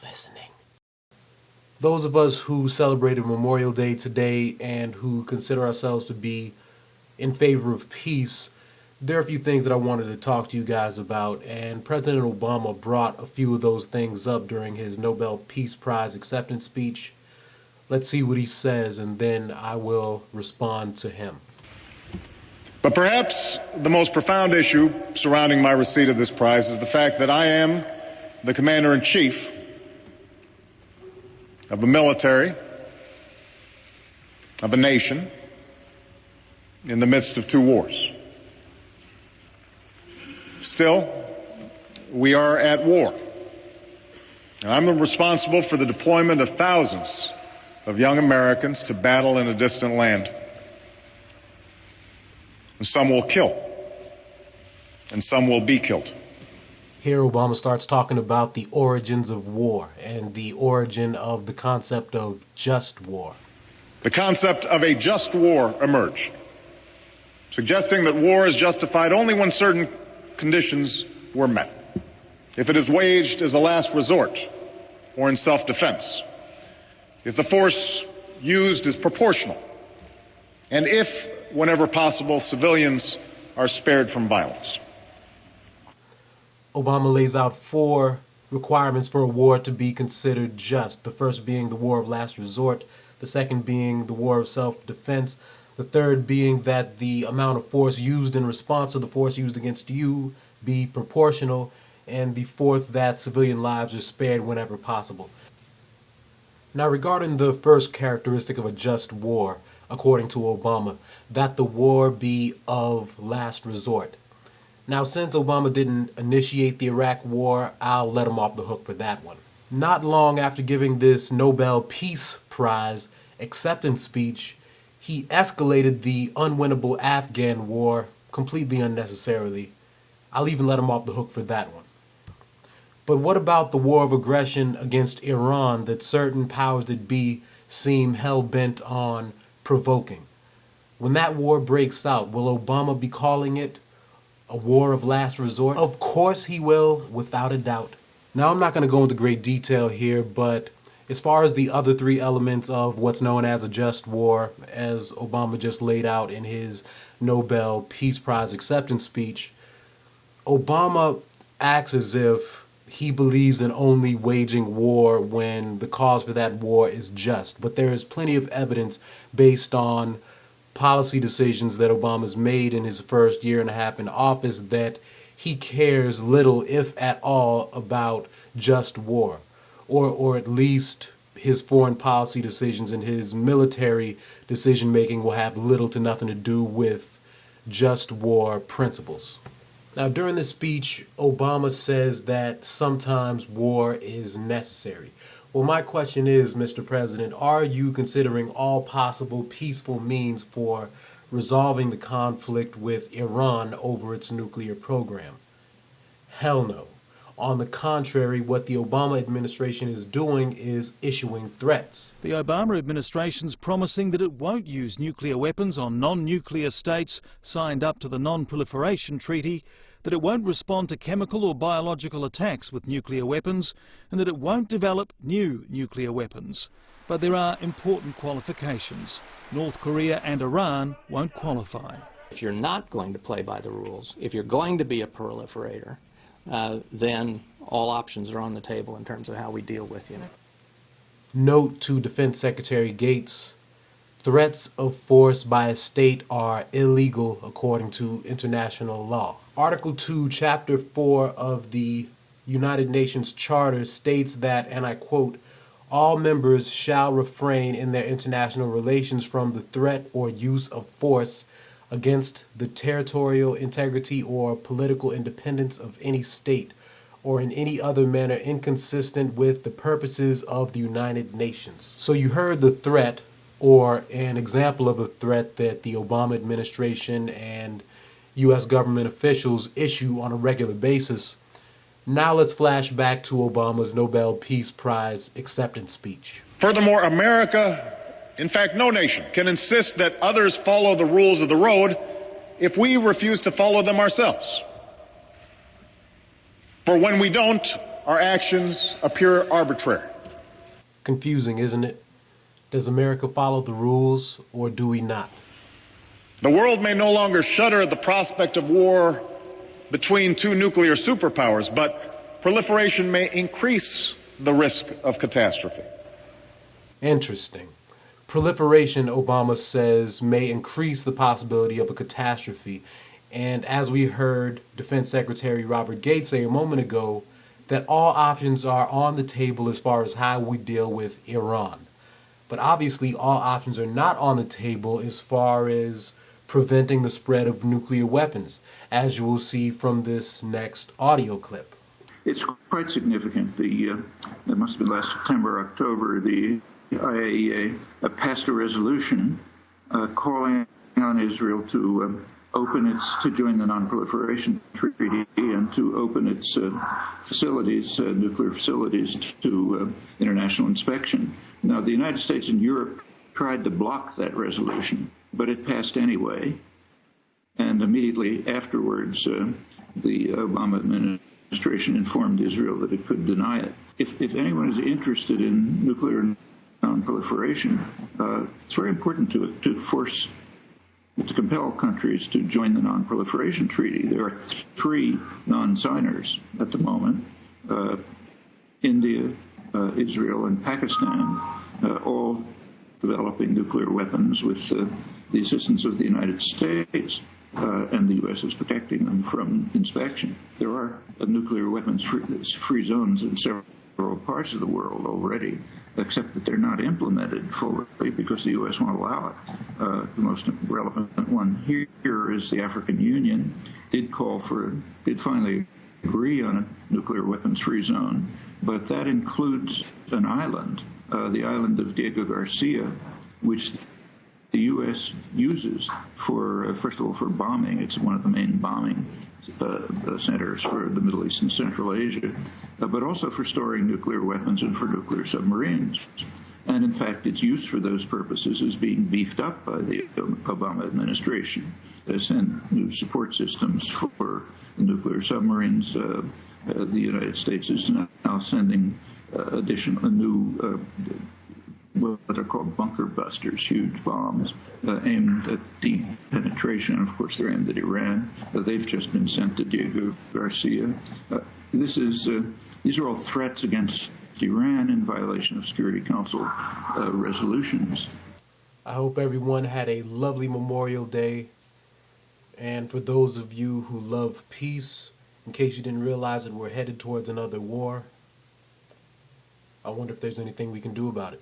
listening. Those of us who celebrated Memorial Day today and who consider ourselves to be in favor of peace, there are a few things that I wanted to talk to you guys about, and President Obama brought a few of those things up during his Nobel Peace Prize acceptance speech. Let's see what he says, and then I will respond to him. But perhaps the most profound issue surrounding my receipt of this prize is the fact that I am the Commander-in-Chief of a military, of a nation, in the midst of two wars. Still, we are at war. And I'm responsible for the deployment of thousands of young Americans to battle in a distant land. And some will kill, and some will be killed. Here Obama starts talking about the origins of war and the origin of the concept of just war. The concept of a just war emerged, suggesting that war is justified only when certain conditions were met. If it is waged as a last resort or in self-defense, if the force used is proportional, and if, whenever possible, civilians are spared from violence. Obama lays out 4 requirements for a war to be considered just. The first being the war of last resort, the second being the war of self-defense, the third being that the amount of force used in response to the force used against you be proportional, and the fourth that civilian lives are spared whenever possible. Now, regarding the first characteristic of a just war, according to Obama, that the war be of last resort. Now, since Obama didn't initiate the Iraq War, I'll let him off the hook for that one. Not long after giving this Nobel Peace Prize acceptance speech, he escalated the unwinnable Afghan war completely unnecessarily. I'll even let him off the hook for that one. But what about the war of aggression against Iran that certain powers that be seem hell-bent on provoking? When that war breaks out, will Obama be calling it a war of last resort? Of course he will, without a doubt. Now, I'm not going to go into great detail here, but as far as the other 3 elements of what's known as a just war, as Obama just laid out in his Nobel Peace Prize acceptance speech, Obama acts as if he believes in only waging war when the cause for that war is just. But there is plenty of evidence based on policy decisions that Obama's made in his first year and a half in office that he cares little, if at all, about just war. Or at least his foreign policy decisions and his military decision making will have little to nothing to do with just war principles. Now, during the speech, Obama says that sometimes war is necessary. Well, my question is, Mr. President, are you considering all possible peaceful means for resolving the conflict with Iran over its nuclear program? Hell no. On the contrary, what the Obama administration is doing is issuing threats. The Obama administration's promising that it won't use nuclear weapons on non-nuclear states signed up to the non-proliferation treaty, that it won't respond to chemical or biological attacks with nuclear weapons, and that it won't develop new nuclear weapons. But there are important qualifications. North Korea and Iran won't qualify. If you're not going to play by the rules, if you're going to be a proliferator, then all options are on the table in terms of how we deal with you. Note to Defense Secretary Gates: threats of force by a state are illegal according to international law. Article 2, Chapter 4 of the United Nations Charter states that, and I quote, "All members shall refrain in their international relations from the threat or use of force against the territorial integrity or political independence of any state, or in any other manner inconsistent with the purposes of the United Nations." So you heard the threat, or an example of a threat that the Obama administration and U.S. government officials issue on a regular basis. Now let's flash back to Obama's Nobel Peace Prize acceptance speech. Furthermore, America, in fact, no nation, can insist that others follow the rules of the road if we refuse to follow them ourselves. For when we don't, our actions appear arbitrary. Confusing, isn't it? Does America follow the rules, or do we not? The world may no longer shudder at the prospect of war between two nuclear superpowers, but proliferation may increase the risk of catastrophe. Interesting. Proliferation, Obama says, may increase the possibility of a catastrophe. And as we heard Defense Secretary Robert Gates say a moment ago, that all options are on the table as far as how we deal with Iran. But obviously all options are not on the table as far as preventing the spread of nuclear weapons, as you will see from this next audio clip. It's quite significant. It must have been last September, October, the IAEA passed a resolution calling on Israel to join the non-proliferation treaty and to open its facilities, nuclear facilities, to international inspection. Now, the United States and Europe tried to block that resolution, but it passed anyway. And immediately afterwards, the Obama administration informed Israel that it could deny it. If anyone is interested in nuclear non-proliferation, it's very important to compel countries to join the non-proliferation treaty. There are 3 non-signers at the moment, India, Israel, and Pakistan, all developing nuclear weapons with the assistance of the United States, and the U.S. is protecting them from inspection. There are nuclear weapons-free zones in several parts of the world already, except that they're not implemented fully because the U.S. won't allow it. The most relevant one here is the African Union did finally agree on a nuclear weapons-free zone, but that includes an island, the island of Diego Garcia, which the U.S. uses first of all, for bombing. It's one of the main bombing centers for the Middle East and Central Asia, but also for storing nuclear weapons and for nuclear submarines. And in fact, its use for those purposes is being beefed up by the Obama administration. They send new support systems for nuclear submarines. The United States is now sending new what are called bunker busters, huge bombs aimed at deep penetration. Of course, they're aimed at Iran. They've just been sent to Diego Garcia. These are all threats against Iran in violation of Security Council resolutions. I hope everyone had a lovely Memorial Day. And for those of you who love peace, in case you didn't realize it, we're headed towards another war. I wonder if there's anything we can do about it.